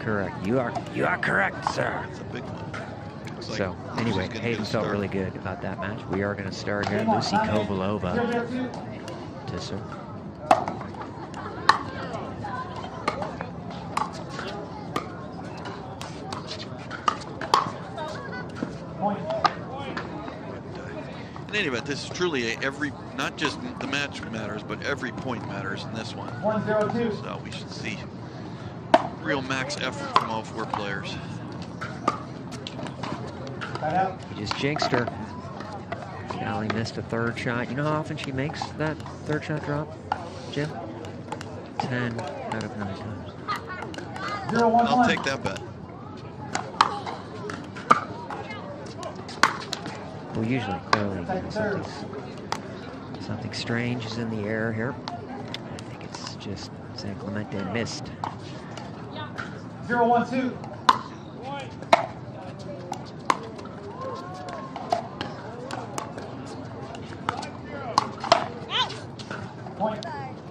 correct. You are correct, sir. It's a big one. So anyway, Hayden felt really good about that match. We are going to start here. Lucy Kovalova to serve. In any event, this is truly not just the match matters, but every point matters in this one. 1-0-2. So we should see real max effort from all four players. He just jinxed her. Callie missed a third shot. You know how often she makes that third shot drop, Jim? 10 out of 9 times. I'll take that bet. Well, usually, clearly, something strange is in the air here. I think it's just San Clemente missed. 0-1-2.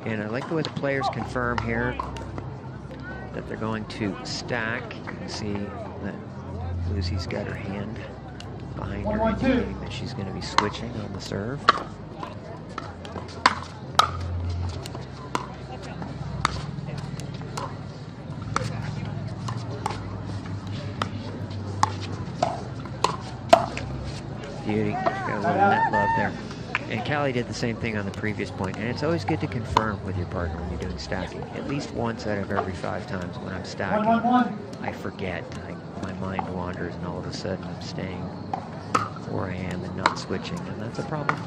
And I like the way the players confirm here that they're going to stack. You can see that Lucy's got her hand behind her, indicating that she's going to be switching on the serve. Beauty. Got a little net love there. And Callie did the same thing on the previous point. And it's always good to confirm with your partner when you're doing stacking. At least once out of every 5 times when I'm stacking, I forget. My mind wanders, and all of a sudden I'm staying where I am and not switching, and that's a problem.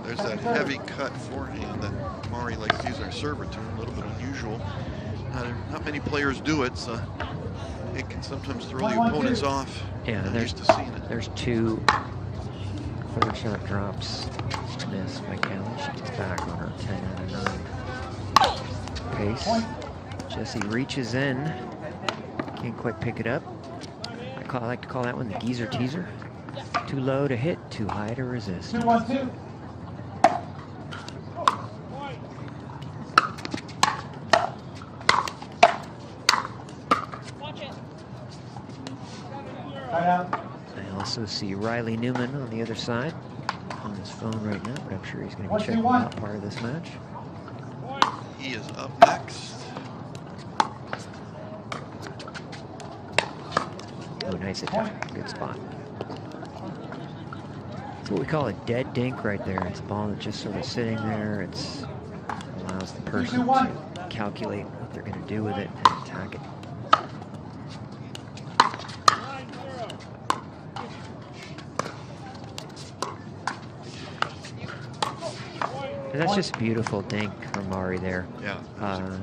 There's that heavy cut forehand that Mari likes to use our server to, a little bit unusual. Not many players do it, so it can sometimes throw the opponents off. Yeah, I'm used to seeing it. There's 2 third shot drops missed by Callie. She gets back on her 10 out of 9 pace. Jessie reaches in, can't quite pick it up. I like to call that one the geezer teaser. Too low to hit, too high to resist. 2-1-2. I also see Riley Newman on the other side on his phone right now, but I'm sure he's going to be checking out part of this match. He is up next. Oh, nice attack. Good spot. It's what we call a dead dink right there. It's a ball that's just sort of sitting there. It allows the person to calculate what they're going to do with it and attack it. And that's just a beautiful dink from Mari there. Yeah,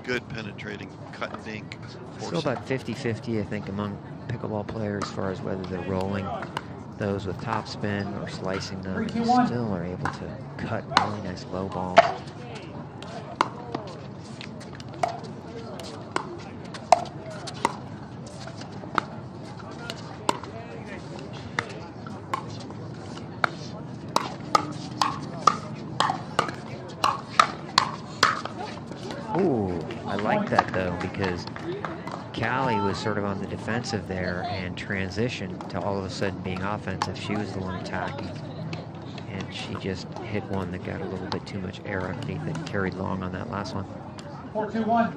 good penetrating cut dink. Still about 50-50, I think, among pickleball players as far as whether they're rolling those with topspin or slicing them, and still are able to cut really nice low balls. Ooh, I like that though, because Callie was sort of on the defensive there and transitioned to all of a sudden being offensive. She was the one attacking, and she just hit one that got a little bit too much air underneath it and carried long on that last one. 4-2-1.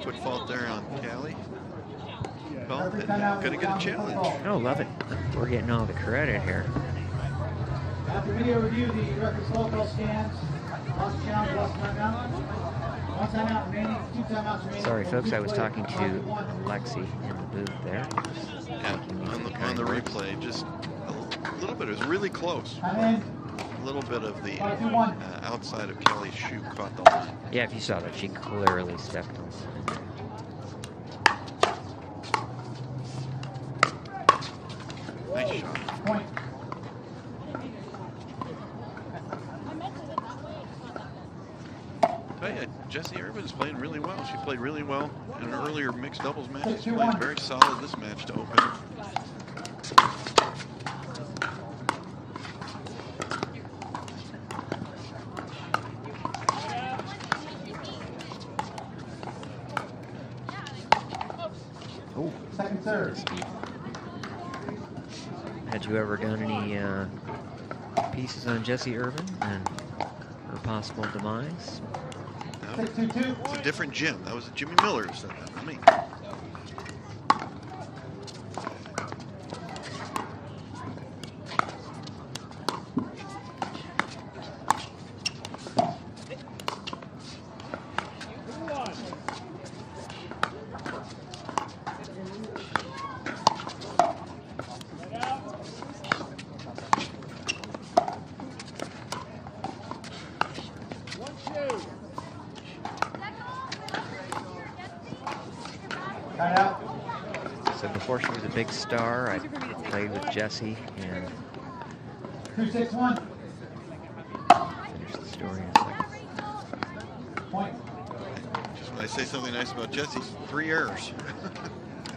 Quick fault there on Callie. Well, gonna get a challenge. Oh, love it. We're getting all the credit here. After video review, the referee slow call scans. Lost challenge, lost timeout. 1 timeout remaining, 2 timeouts remaining. Sorry, folks, I was talking to Lexi in the booth there. Yeah, on the replay, just a little bit. It was really close. A little bit of the outside of Callie's shoe caught the line. Yeah, if you saw that, she clearly stepped on it. Nice shot. Point. Tell you, Jessie Irvine's playing really well. She played really well in an earlier mixed doubles match. She's played very solid this match to open. Had you ever done any pieces on Jessie Irvine and her possible demise? No, it's a different Jim. That was Jimmy Miller who said that, not me. So before she was a big star, I played with Jessie and 2-6-1. finish the story in a second. Point. Just when I say something nice about Jessie, 3 errors.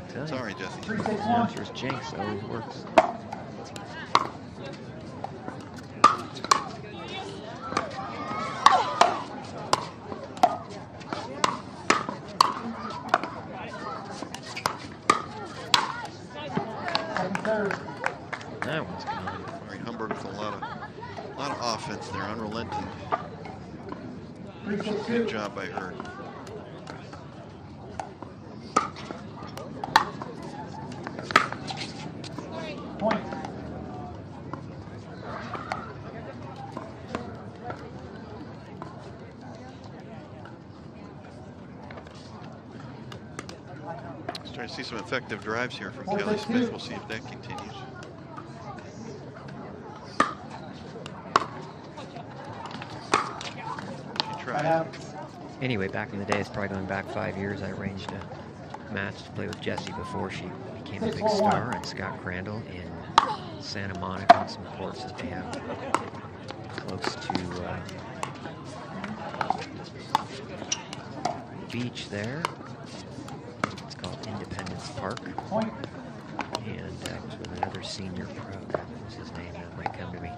Tell you, Sorry, Jessie. 3-6-1. Monsters jinx always works. That one's gone. Mari Humberg with a lot of offense there, unrelenting. Good job by her. Point. Starting to see some effective drives here from Kelly Smith. We'll see if that continues. She tried. Anyway, back in the day, it's probably going back 5 years, I arranged a match to play with Jessie before she became a big star, and Scott Crandall in Santa Monica, on some courts that they have close to the beach there. It's called Independence Park. And it was with another senior pro. What was his name? That might come to me.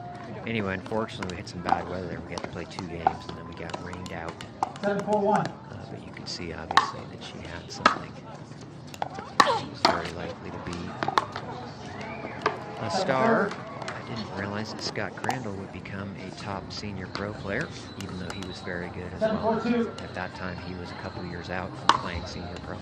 Anyway, unfortunately, we had some bad weather there. We had to play 2 games, and then we got rained out. 7-4-1. But you can see, obviously, that she had something. She was very likely to be a star. I didn't realize that Scott Crandall would become a top senior pro player, even though he was very good as well. At that time, he was a couple years out from playing senior pro.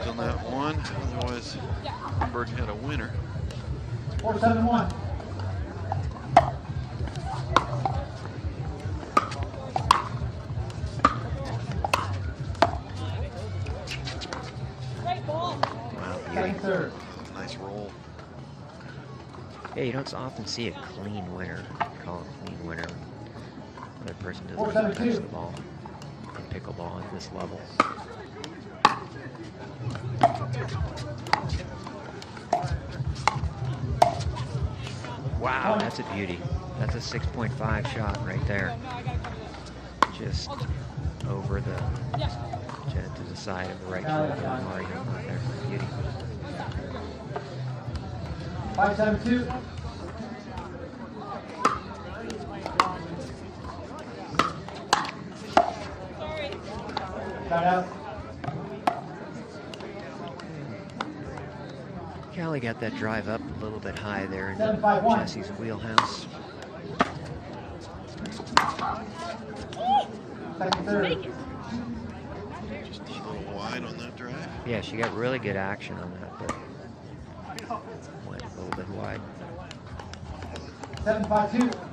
On that one, otherwise Humberg had a winner. 4-7-1. Wow, beauty. Nice roll. Yeah, you don't often see a clean winner. Call it a clean winner. Another person doesn't 4-7-2. touch the ball in pickleball at this level. Wow, that's a beauty. That's a 6.5 shot right there. Just over the, to the side of the right shoulder. Mari Humberg there. Beauty. 5-7-2. Got out. Callie got that drive up a little bit high there in 7-5-1. Jessie's wheelhouse. Second serve. Just a little wide on that drive. Yeah, she got really good action on that, but went a little bit wide. 7-5-2.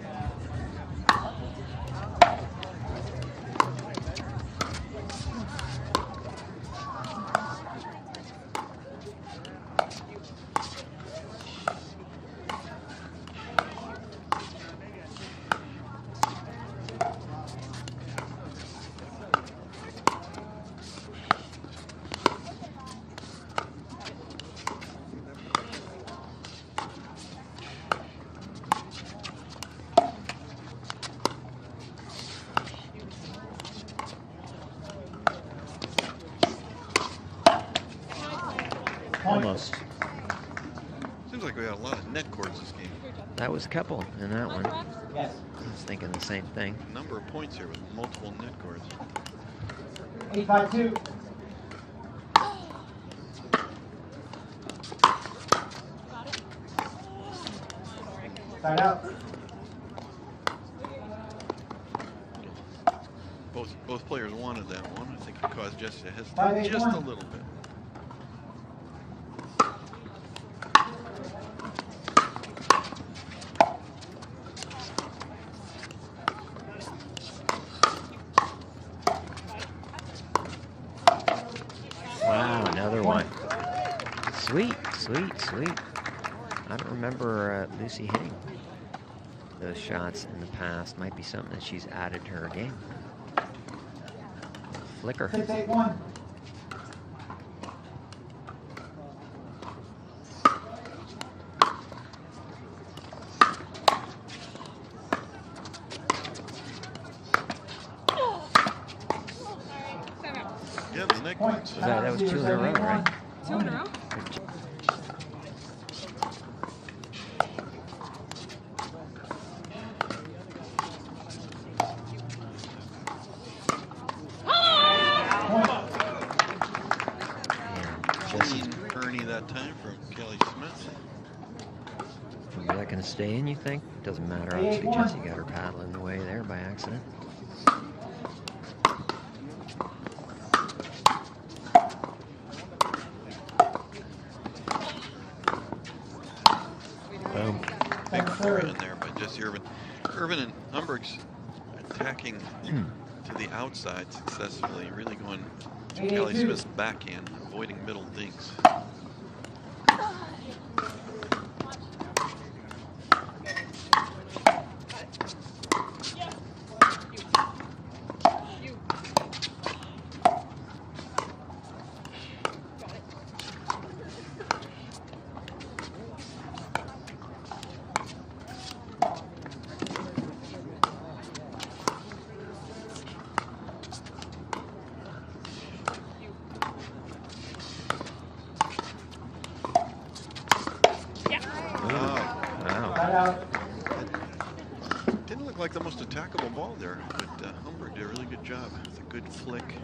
Almost. Seems like we got a lot of net cords this game. That was a couple in that one. Yes. I was thinking the same thing. A number of points here with multiple net cords. 8-5-2. Side out. Both players wanted that one. I think it caused Jesse to hesitate just a little bit. Wow, another one. Sweet, sweet, sweet. I don't remember Lucy hitting those shots in the past. Might be something that she's added to her game. Flicker. 6-8-1. Yeah, the net cords. That was 2 in a row, right? 2 in a row? Ernie that time from Kelly Smith. Is that going to stay in, you think? Doesn't matter. Obviously, Jessie got her paddle in the way there by accident. Boom. Big forehand there by Jesse Irvine. Irvine and Humberg's attacking to the outside successfully, really going to Kelly Smith's backhand, avoiding middle dinks. Didn't look like the most attackable ball there, but Humberg did a really good job. It's a good flick.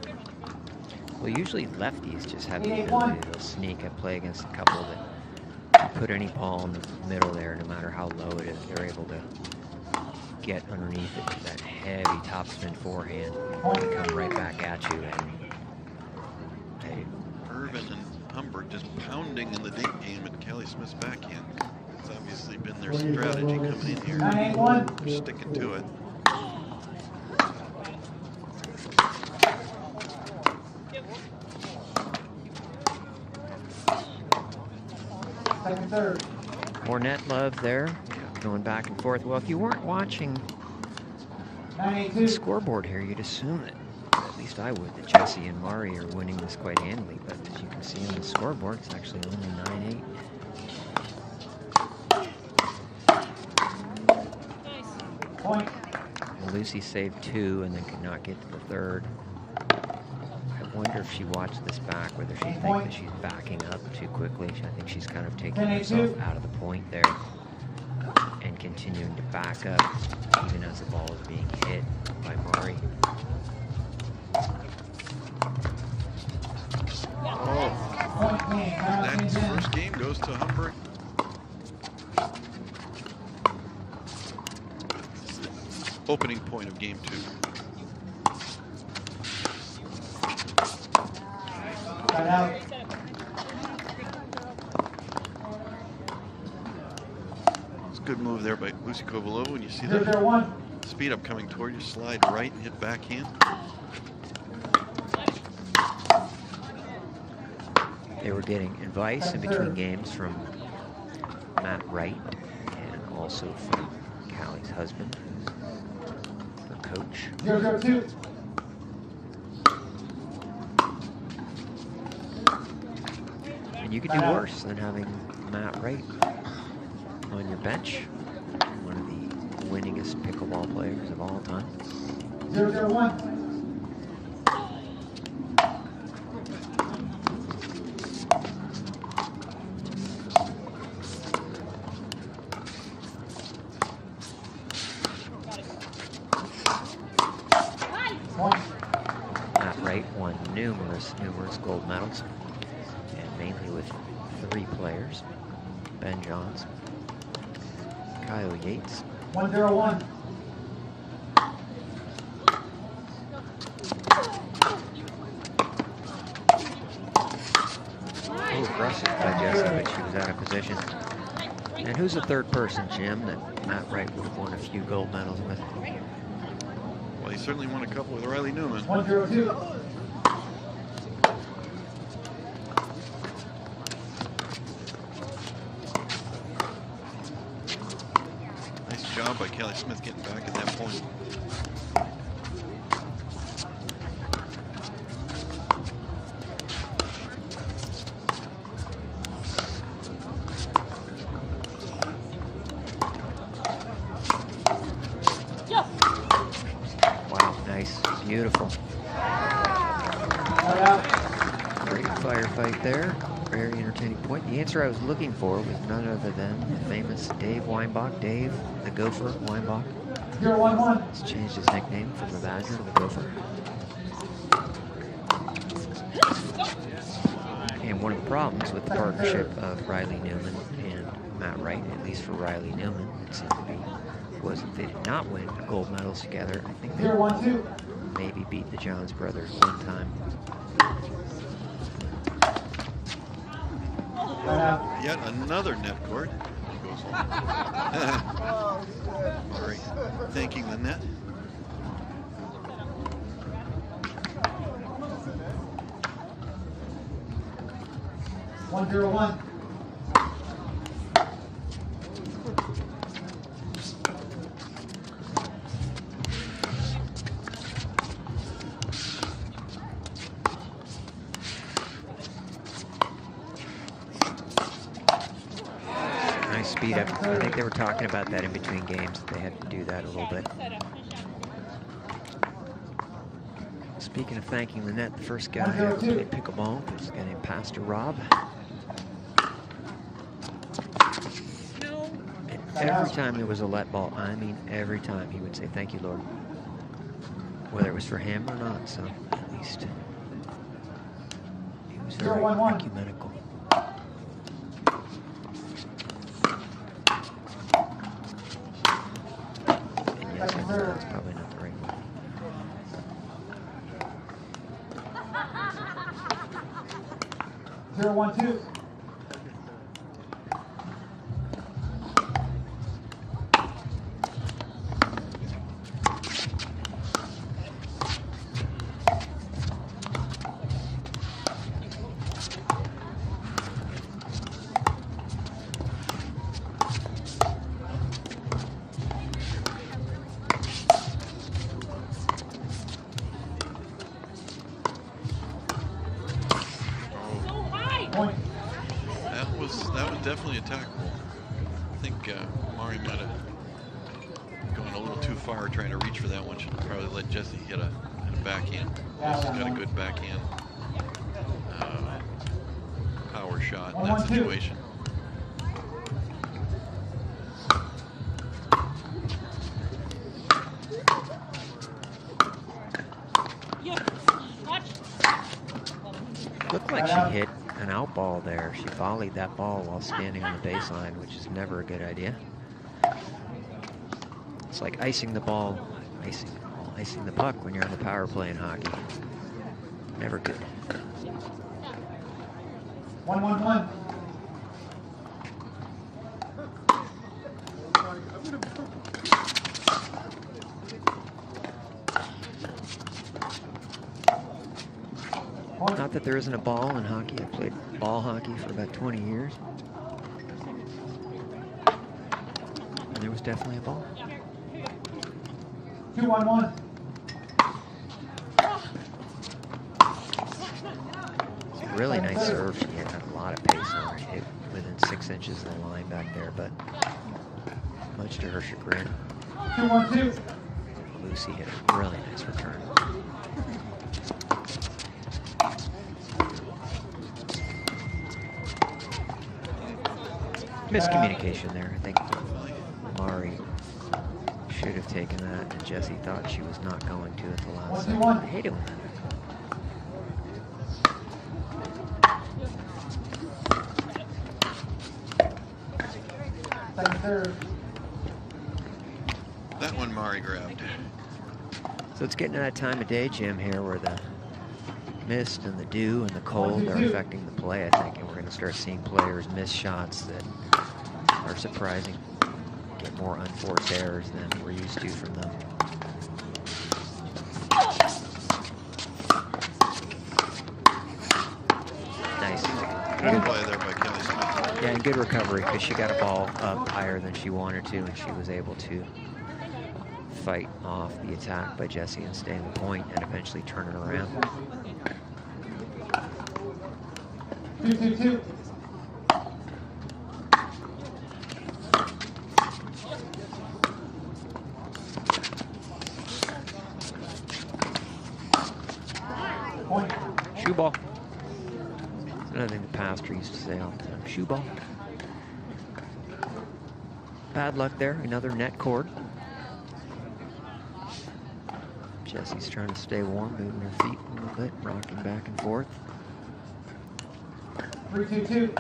Well, usually lefties just have the ability to sneak and play against a couple that put any ball in the middle there, no matter how low it is. They're able to get underneath it, that heavy topspin forehand, and come right back at you. And Irvine and Humberg just pounding in the dink game at Kelly Smith's backhand. It's obviously been their strategy coming in here. They're sticking to it. Second, third. more net love there, going back and forth. Well, if you weren't watching the scoreboard here, you'd assume that, at least I would, that Jessie and Mari are winning this quite handily. But as you can see on the scoreboard, it's actually only 9-8. Point. And Lucy saved 2 and then could not get to the third. I wonder if she watched this back, whether she thinks that she's backing up too quickly. I think she's kind of taking herself out of the point there and continuing to back up even as the ball is being hit by Mari. Oh, that first game goes to Humberg. Opening point of game 2. Out. It's a good move there by Lucy Kovalova. When you see the speed up coming toward you, slide right and hit backhand. They were getting advice in between games from Matt Wright and also from Callie's husband, her coach. 0-0-2. And you could do worse than having Matt Wright on your bench, one of the winningest pickleball players of all time. 0-0-1. White won numerous gold medals, and mainly with 3 players: Ben Johns, Kyle Yates, 101. Aggressive by Jessie, but she was out of position. And who's the third person, Jim, that Matt Wright would have won a few gold medals with? Well, he certainly won a couple with Riley Newman. 102. Nice job by Kelly Smith getting back at that point. Beautiful. Great firefight there. Very entertaining point. The answer I was looking for was none other than the famous Dave Weinbach. Dave, the Gopher Weinbach. 011. He's changed his nickname from the Badger to the Gopher. And one of the problems with the partnership of Riley Newman and Matt Wright, at least for Riley Newman, it seemed to be, was that they did not win gold medals together. I think they 012. maybe beat the Johns brothers one time. Yet another net cord. Goes home. All right, thanking the net. $101. Speed up. I think they were talking about that in between games. They had to do that a little bit. Speaking of thanking the net, the first guy who played pickleball was a guy named Pastor Rob. And every time there was a let ball, I mean every time, he would say, "Thank you, Lord." Whether it was for him or not, so at least he was very ecumenical. That's probably not the right one. $012. That was definitely attackable. I think Mari might have gone a little too far trying to reach for that one. Should probably let Jessie hit a backhand. Jessie's got a good backhand power shot in that situation. Looked like she hit an out ball there. She volleyed that ball while standing on the baseline, which is never a good idea. It's like icing the ball, icing the puck when you're on the power play in hockey. Never good. 111. Not that there isn't a ball in hockey. I played ball hockey for about 20 years. And there was definitely a ball. 211. Really nice serve. She had a lot of pace on her. Hit within 6 inches of the line back there, but much to her chagrin, 212. Lucy hit a really nice return. Miscommunication there. I think Mari should have taken that, and Jessie thought she was not going to at the last second. I hate it when that serve. That one Mari grabbed. So it's getting to that time of day, Jim, here where the mist and the dew and the cold are affecting the play, I think, and we're going to start seeing players miss shots that are surprising, get more unforced errors than we're used to from them. Nice. Good play there by Kelly Smith. Yeah, and good recovery because she got a ball up higher than she wanted to, and she was able to fight off the attack by Jessie and stay in the point and eventually turn it around. 2-2-2. Point. Shoe ball. That's another thing the pastor used to say all the time. Shoe ball. Bad luck there. Another net cord. Jessie's trying to stay warm, moving her feet a little bit, rocking back and forth. 3-2-2.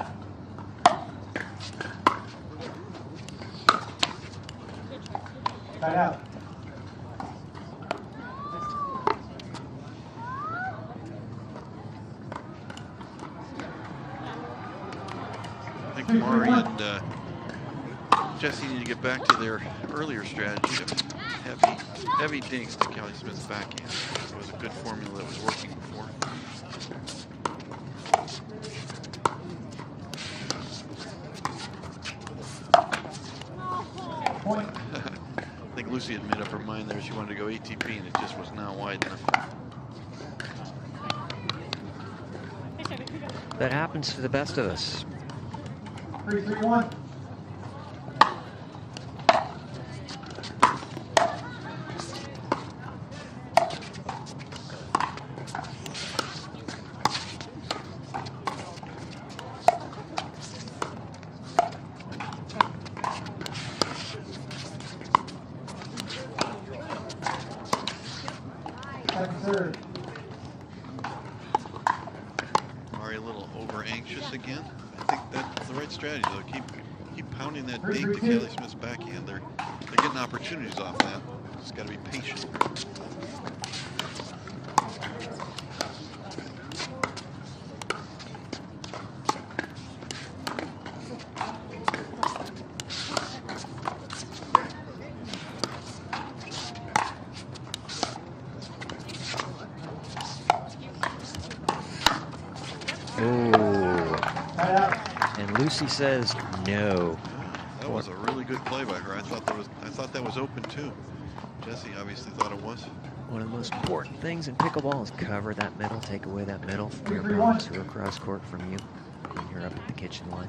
Tied out. I think Mari and Jessie need to get back to their earlier strategy of heavy dinks to Kelly Smith's backhand. It was a good formula that was working before. Point. I think Lucy had made up her mind there. She wanted to go ATP, and it just was not wide enough. That happens to the best of us. 3-3-1. Second serve. Mari a little over anxious again. I think that's the right strategy though. Keep pounding that dink to Kelly Smith's backhand. They're getting opportunities off that. Just got to be patient. Lucy says no. That was a really good play by her. I thought that was open too. Jessie obviously thought it was. One of the most important things in pickleball is cover that middle, take away that middle from your opponents who are cross court from you when you're up at the kitchen line.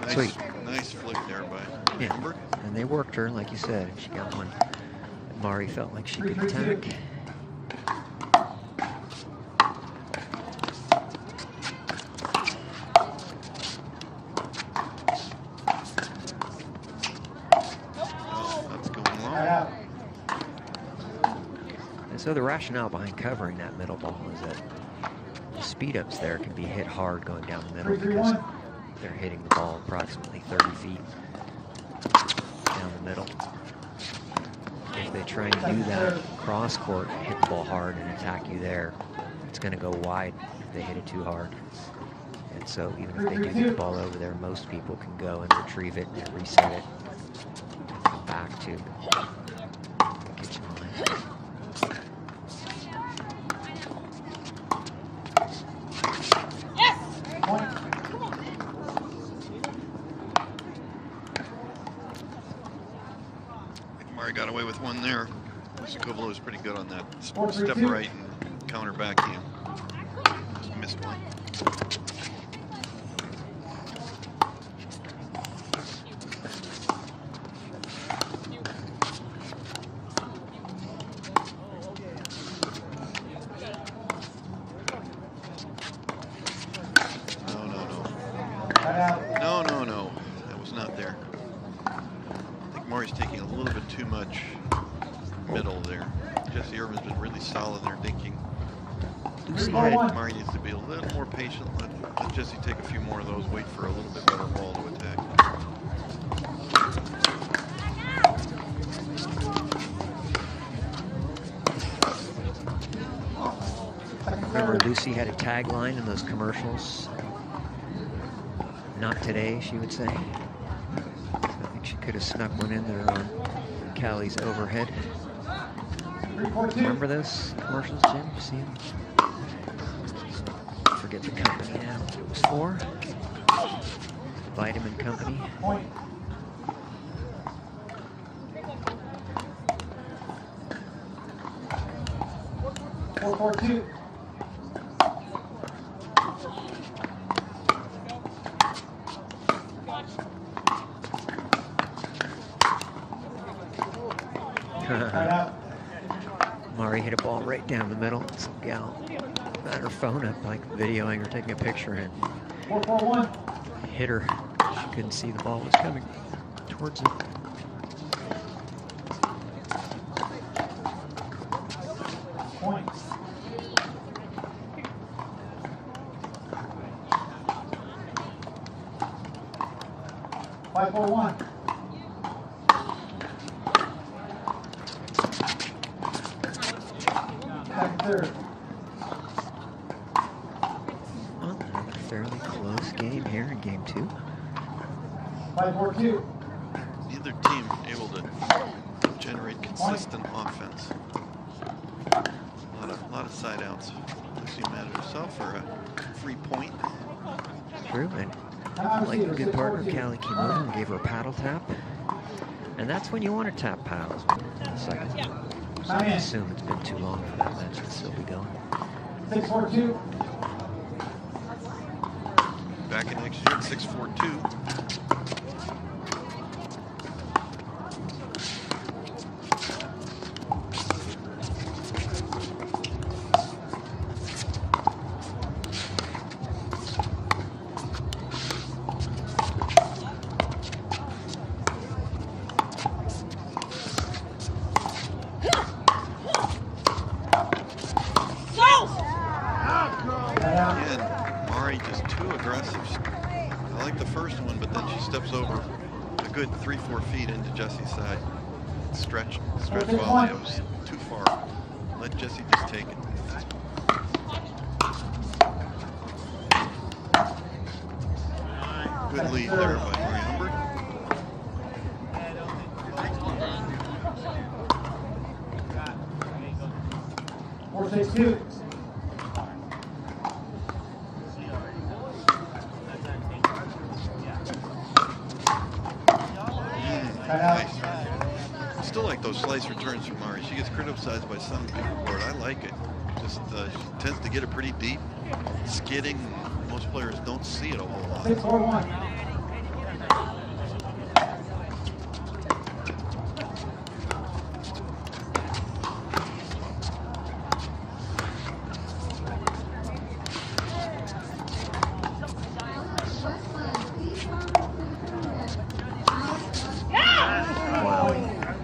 Sweet. Nice flick there by Humberg. And they worked her, like you said. She got one. Mari felt like she could attack. That's going long. And so the rationale behind covering that middle ball is that the speed ups there can be hit hard going down the middle because they're hitting the ball approximately 30 feet down the middle. If they try and do that cross court, hit the ball hard and attack you there, it's going to go wide if they hit it too hard. And so even if they do get the ball over there, most people can go and retrieve it and reset it and come back to the kitchen line. Mari got away with one there. Kovalova was pretty good on that. Step right and counter backhand. Just missed one. too much middle there. Jessie Irvine's been really solid there, thinking Mari needs to be a little more patient. Let Jessie take a few more of those, wait for a little bit better ball to attack. Remember, Lucy had a tagline in those commercials. Not today, she would say. So I think she could have snuck one in there on Callie's overhead. Remember those commercials, Jim? You see them? Forget the company now. It was for Vitamin Company. 4-4-2. Mari hit a ball right down the middle. Some gal had her phone up, like videoing or taking a picture, and 4-4-1. hit her. She couldn't see the ball was coming towards her. Point. Five, 4-1. Second, third. Well, another fairly close game here in game 2. 5-4-2. Neither team able to generate consistent offense. A lot of side outs. Lucy managed herself for a free point. True, and like a good partner, Callie came over and gave her a paddle tap. And that's when you want to tap paddles. Second. So I assume it's been too long for that match to still be going. 6-4-2. Back in action here at 6-4-2. Good 3-4 feet into Jessie's side. Stretch volley. It was too far. Let Jessie just take it. Good lead there by Mari Humberg. Four, 6-2. Nice. Still like those slice returns from Mari. She gets criticized by some Pickleball. I like it. Just she tends to get it pretty deep, skidding. Most players don't see it a whole lot. 6-4-1.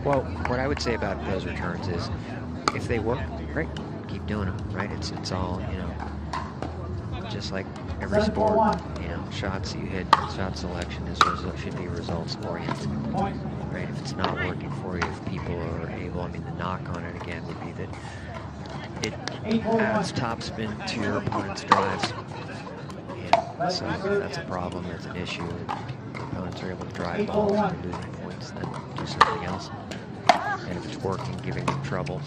Well, what I would say about those returns is, if they work, great, keep doing them, right? It's all, you know, just like every sport, you know, shots you hit, shot selection should be results oriented, right? If it's not working for you, if people are able, I mean, the knock on it again would be that it adds topspin to your opponent's drives. And so that's a problem, that's an issue. If opponents are able to drive balls and they're losing points, then do something else. And if it's working, giving them trouble,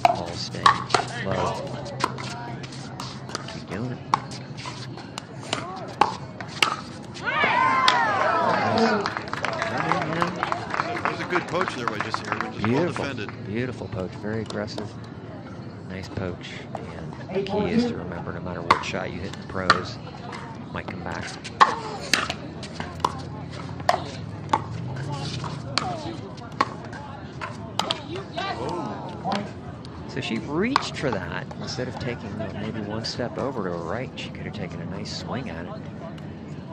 balls staying low, keep doing it. That was a good poach there by Jessie Irvine, just well defended. Beautiful poach, very aggressive, nice poach. And the key is to remember, no matter what shot you hit in the pros, it might come back. So she reached for that instead of taking maybe one step over to her right. She could have taken a nice swing at it.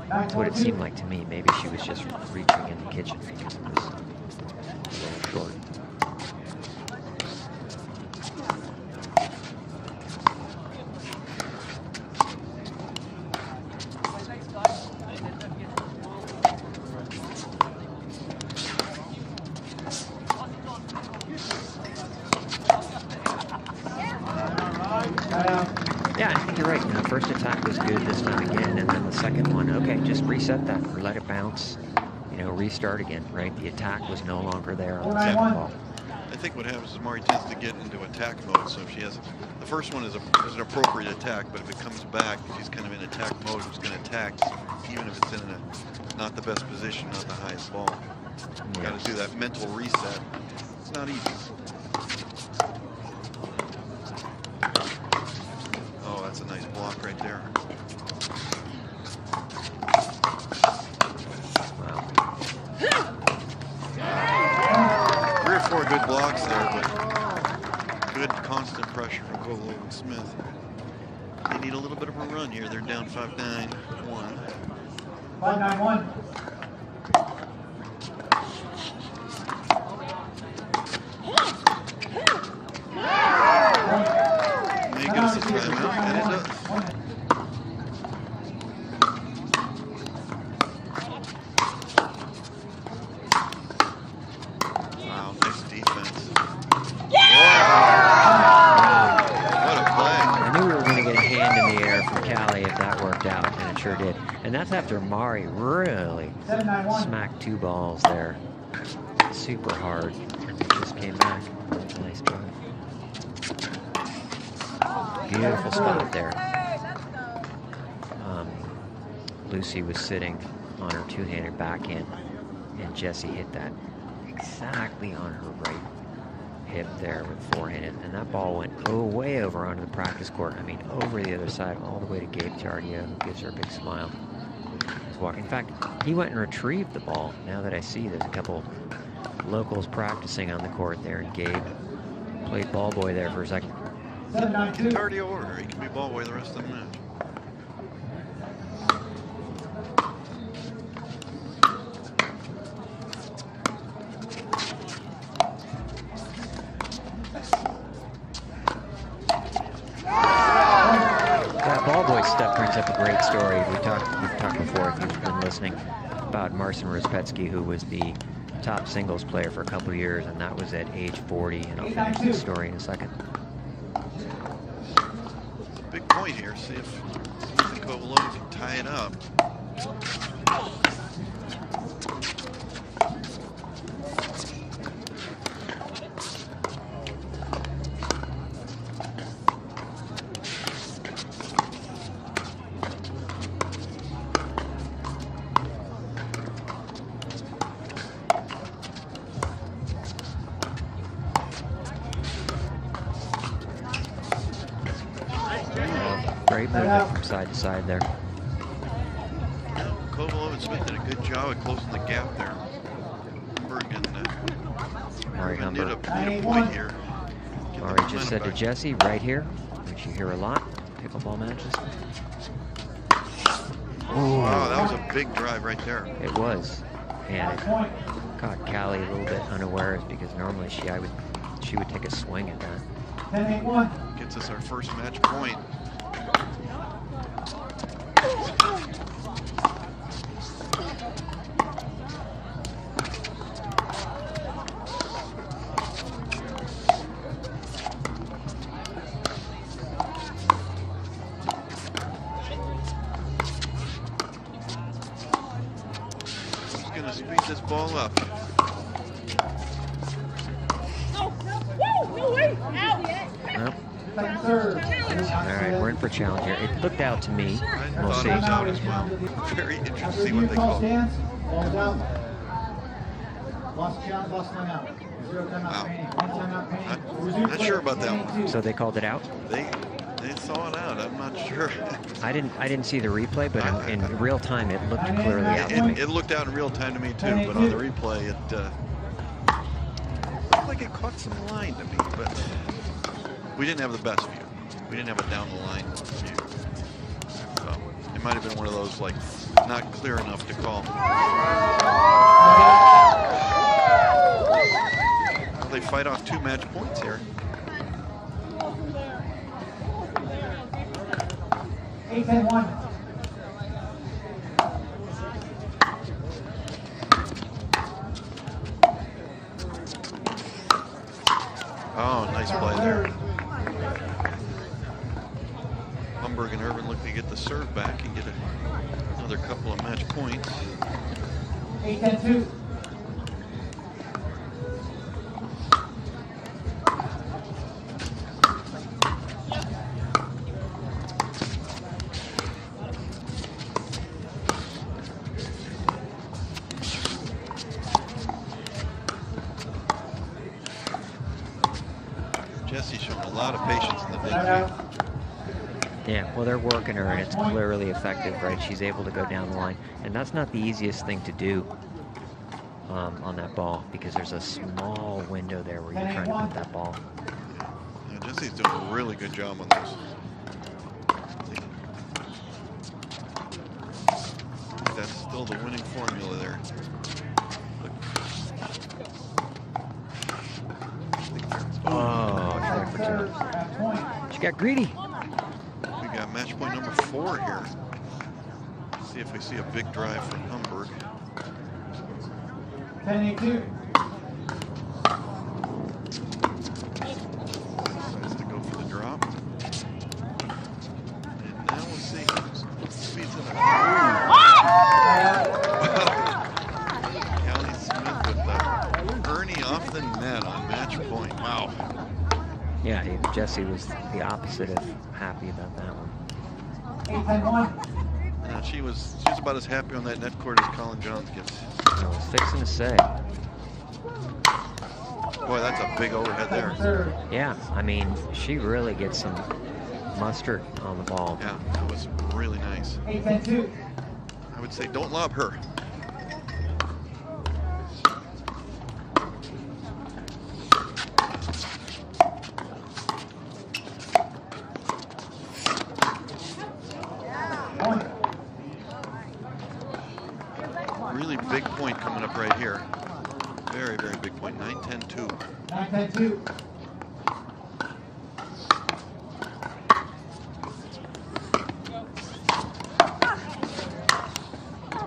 That's what it seemed like to me. Maybe she was just reaching in the kitchen because it was a little short. again, and then the second one, okay, just reset that or let it bounce, you know, restart again, right? The attack was no longer there on the second ball. I think what happens is Mari tends to get into attack mode. So if she has, the first one is an appropriate attack, but if it comes back, she's kind of in attack mode. She's going to attack, even if it's in not the best position, not the highest ball. Yes. Got to do that mental reset. It's not easy. Oh, that's a nice block right there. Wow. 3 or 4 good blocks there, but good constant pressure from Kovalova and Smith. They need a little bit of a run here. They're down 5-9-1. 5-9-1. May get us a timeout, and it does. Wow, nice defense. Wow. What a play. I knew we were going to get a hand in the air from Callie if that worked out, and it sure did. And that's after Mari really smacked 2 balls there. Super hard. And it just came back. Nice drive. Beautiful spot there. Lucy was sitting on her 2-handed backhand, and Jessie hit that exactly on her right hip there with forehand, and that ball went way over onto the practice court. I mean, over the other side, all the way to Gabe Tardio, who gives her a big smile. He's walking. In fact, he went and retrieved the ball. Now that I see, there's a couple locals practicing on the court there, and Gabe played ball boy there for a second. In Tardio order, he can be ball boy the rest of the match. Stuff brings up a great story. We've talked before, if you've been listening, about Marcin Rozpetsky, who was the top singles player for a couple of years, and that was at age 40, and I'll finish the story in a second. It's a big point here. See if Kovalova can tie it up. Great movement from side to side there. Kovalova and Smith did a good job at closing the gap there. Humberg and Mari Humberg. Need a point here. Mari just said to Jessie, right here, which you hear a lot, pickleball matches. Oh, wow, that was a big drive right there. It was. And it caught Callie a little bit unawares, because normally she would take a swing at that. 10-8-1. Gets us our first match point. Who's going to speed this ball up? All right, we're in for a challenge here. It looked out to me. We'll see. It was out as well. Very interesting to see what they call. Ball's out. Lost challenge, lost timeout. 0 timeout remaining. 1 timeout remaining. Not sure about that one. So they called it out? They saw it out. I'm not sure. I didn't see the replay, but in real time it looked clearly out to me. It looked out in real time to me too, but on the replay it looked like it caught some line to me, but we didn't have the best view. We didn't have a down the line view. So it might have been one of those like not clear enough to call. Well, they fight off 2 match points here. 8-10-1. Oh, nice play there. Humberg and Irvine looking to get the serve back and get a Another couple of match points. 8-10-2. Jesse's shown a lot of patience in the big game. Yeah, well, they're working her, and it's clearly effective, right? She's able to go down the line, and that's not the easiest thing to do on that ball, because there's a small window there where you're trying to put that ball. Yeah, Jesse's doing a really good job on this. I think that's still the winning formula there. Oh, she got for two. She got greedy. We got match point number 4 here. Let's see if we see a big drive from Humberg. 10-8-2. Decides to go for the drop. And now we'll see who speeds it up. Callie Smith with the Ernie off the net on match point. Wow. Yeah, Jesse was the opposite of happy about that one. 8-10-1. She was about as happy on that net court as Colin Johns gets. I was fixing to say. Boy, that's a big overhead there. Yeah, I mean, she really gets some mustard on the ball. Yeah, that was really nice. 8-10-2. I would say don't lob her. Really big point coming up right here. Very, very big point. 9-10-2. 9-10-2.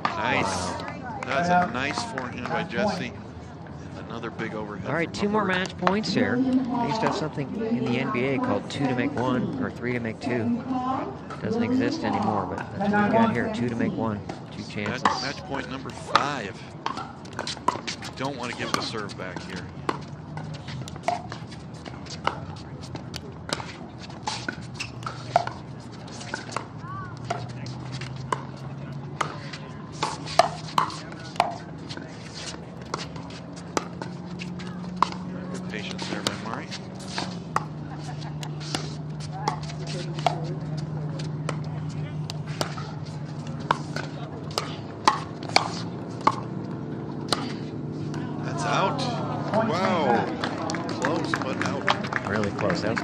Nice. That's a nice forehand by Jesse. Another big overhead. All right, 2 more match points here. They used to have something in the NBA called 2 to make 1 or 3 to make 2. Doesn't exist anymore, but that's what we got here. 2 to make 1. 2 chances. Match point number 5. Don't want to give the serve back here. Good patience there by Mari. Out. Wow. Close, but out. Really close. That was